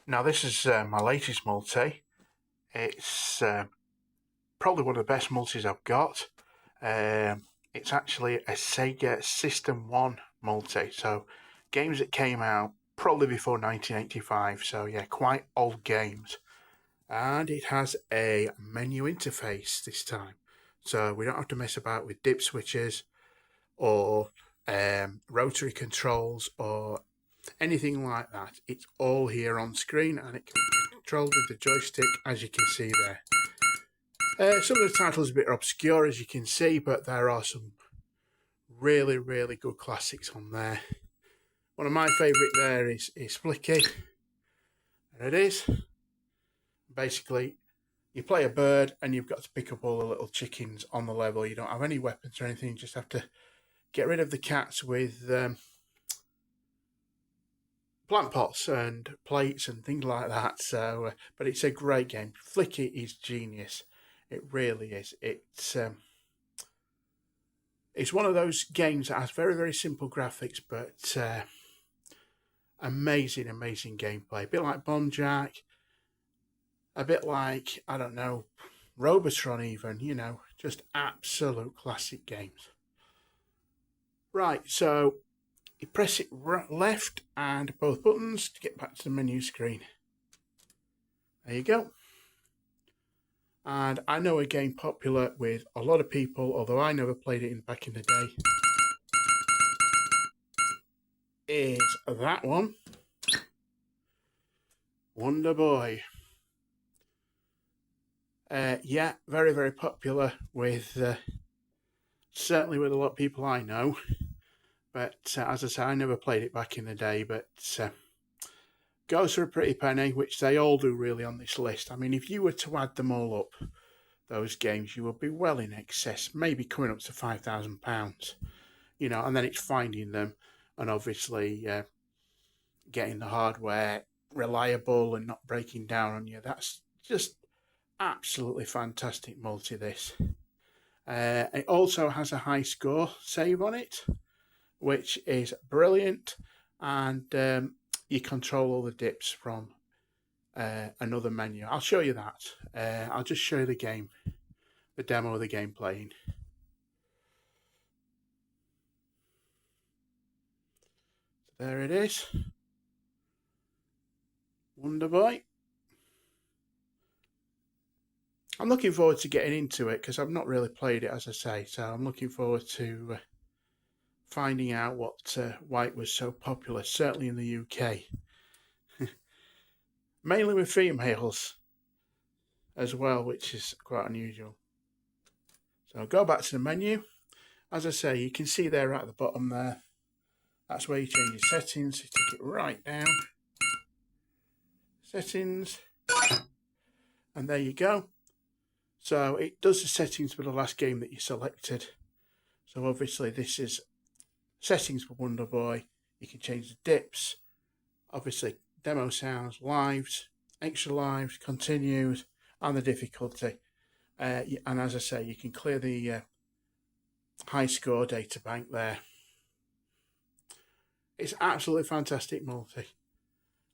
Now this is my latest multi. It's probably one of the best multis I've got. It's actually a Sega System 1 multi, so games that came out probably before 1985, so yeah, quite old games. And it has a menu interface this time, so we don't have to mess about with dip switches or rotary controls or anything like that. It's all here on screen and it can be controlled with the joystick, as you can see there. Some of the titles are a bit obscure, as you can see, but there are some really, really good classics on there. One of my favourite there is Flicky. There it is. Basically, you play a bird and you've got to pick up all the little chickens on the level. You don't have any weapons or anything, you just have to get rid of the cats with plant pots and plates and things like that. So, but it's a great game. Flicky is genius. It really is. It's one of those games that has very, very simple graphics, but amazing, amazing gameplay. A bit like Bomb Jack, a bit like, I don't know, Robotron even, you know, just absolute classic games. Right, so you press it left and both buttons to get back to the menu screen. There you go. And I know a game popular with a lot of people, although I never played it back in the day, is that one. Wonder Boy. Yeah, very, very popular with, certainly with a lot of people I know. But as I say, I never played it back in the day, but goes for a pretty penny, which they all do really on this list. I mean, if you were to add them all up, those games, you would be well in excess, maybe coming up to £5,000, you know, and then it's finding them and obviously getting the hardware reliable and not breaking down on you. That's just absolutely fantastic multi, this. It also has a high score save on it, which is brilliant, and you control all the dips from another menu. I'll show you that. I'll just show you the game, the demo of the game playing. So there it is. Wonder Boy. I'm looking forward to getting into it because I've not really played it, as I say, so I'm looking forward to finding out why it was so popular, certainly in the UK. Mainly with females as well, which is quite unusual. So I'll go back to the menu. As I say, you can see there at the bottom there, that's where you change your settings. You take it right down, settings, and there you go. So it does the settings for the last game that you selected. So obviously this is settings for Wonder Boy. You can change the dips, obviously demo sounds, lives, extra lives, continues, and the difficulty. And as I say, you can clear the high score data bank there. It's absolutely fantastic multi.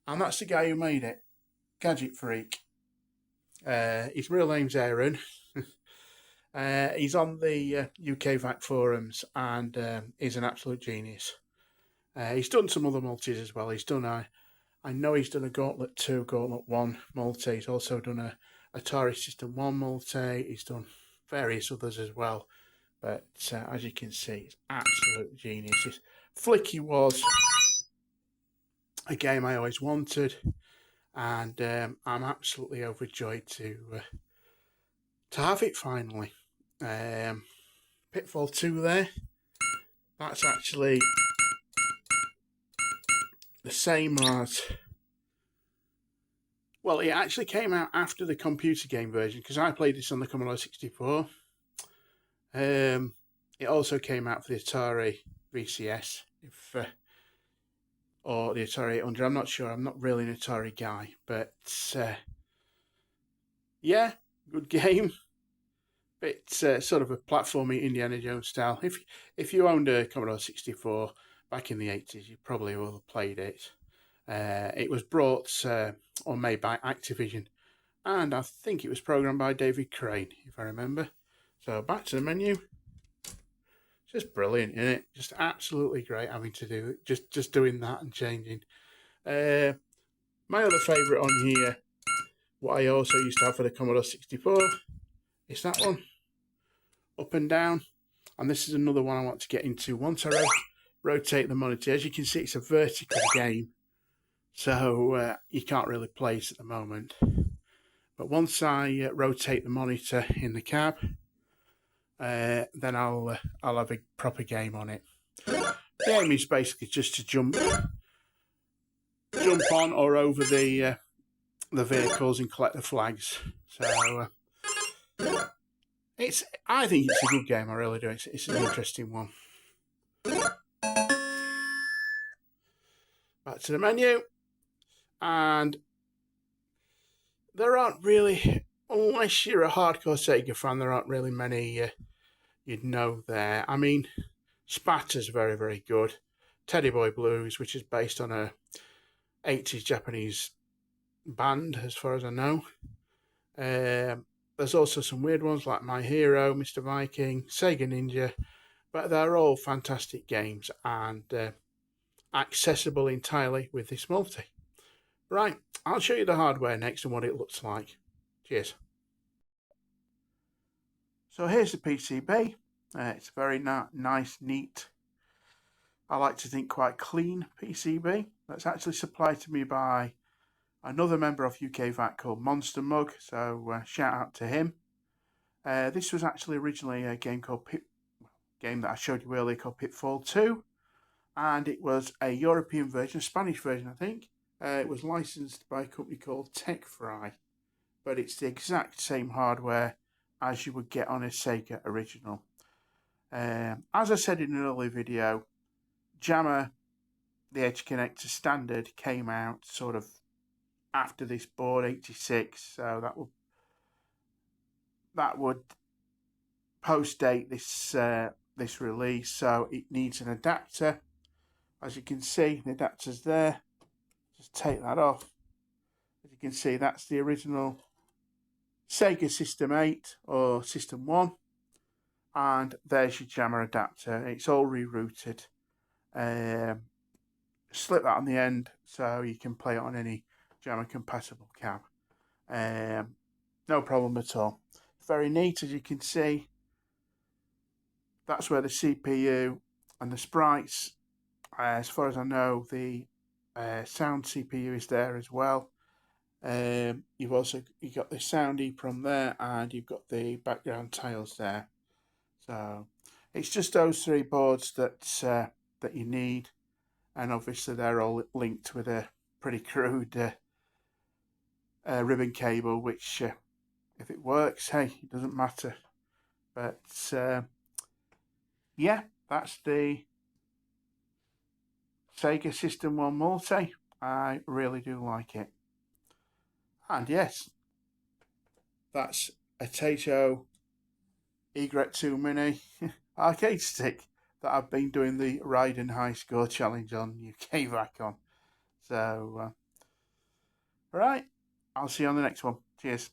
And that's the guy who made it, Gadgetfreak. His real name's Aaron. He's on the UK VAC forums and he's an absolute genius. He's done some other multis as well. He's done I know he's done a Gauntlet 2, Gauntlet 1 multi. He's also done a Atari System 1 multi. He's done various others as well. But as you can see, it's absolute genius. Flicky was a game I always wanted, and I'm absolutely overjoyed to have it finally. Pitfall 2 there. That's actually the same as, well, it actually came out after the computer game version because I played this on the Commodore 64. It also came out for the Atari VCS, or the Atari 800. I'm not sure. I'm not really an Atari guy, but yeah, good game. It's sort of a platformy Indiana Jones style. If you owned a Commodore 64 back in the 80s, you probably will have played it. It was brought or made by Activision, and I think it was programmed by David Crane, if I remember. So back to the menu. Just brilliant, isn't it? Just absolutely great having to do it. Just doing that and changing. My other favourite on here, what I also used to have for the Commodore 64, is that one. Up and down. And this is another one I want to get into. Once I rotate the monitor, as you can see, it's a vertical game. So you can't really play it at the moment. But once I rotate the monitor in the cab, then I'll have a proper game on it. The aim is basically just to jump on or over the vehicles and collect the flags. So I think it's a good game. I really do. It's an interesting one. Back to the menu, and there aren't really, unless you're a hardcore Sega fan, there aren't really many you'd know there. I mean, Spatter's very, very good. Teddy Boy Blues, which is based on a 80s Japanese band, as far as I know. There's also some weird ones like My Hero, Mr. Viking, Sega Ninja, but they're all fantastic games and accessible entirely with this multi. Right, I'll show you the hardware next and what it looks like. Cheers. So here's the PCB. It's a very nice, neat, I like to think quite clean PCB. That's actually supplied to me by another member of UK VAT called Monster Mug, so shout out to him. This was actually originally a game that I showed you earlier called Pitfall 2, and it was a European version, a Spanish version I think. It was licensed by a company called TechFry, but it's the exact same hardware as you would get on a Sega original. As I said in an earlier video, Jammer, the Edge Connector standard, came out sort of after this board, 86, so that would post-date this release, so it needs an adapter. As you can see, the adapter's there. Just take that off. As you can see, that's the original Sega System 8 or System 1, and there's your jammer adapter. It's all rerouted. Slip that on the end so you can play it on any jammer compatible cab. No problem at all. Very neat, as you can see. That's where the CPU and the sprites, as far as I know, the sound CPU is there as well. You've got the sound EEPROM there, and you've got the background tiles there. So it's just those three boards that you need, and obviously they're all linked with a pretty crude ribbon cable, which if it works, hey, it doesn't matter. But yeah, that's the Sega System 1 multi. I really do like it. And yes, that's a Taito Y2 Mini arcade stick that I've been doing the Raiden High Score Challenge on UK VAC on. So, right, I'll see you on the next one. Cheers.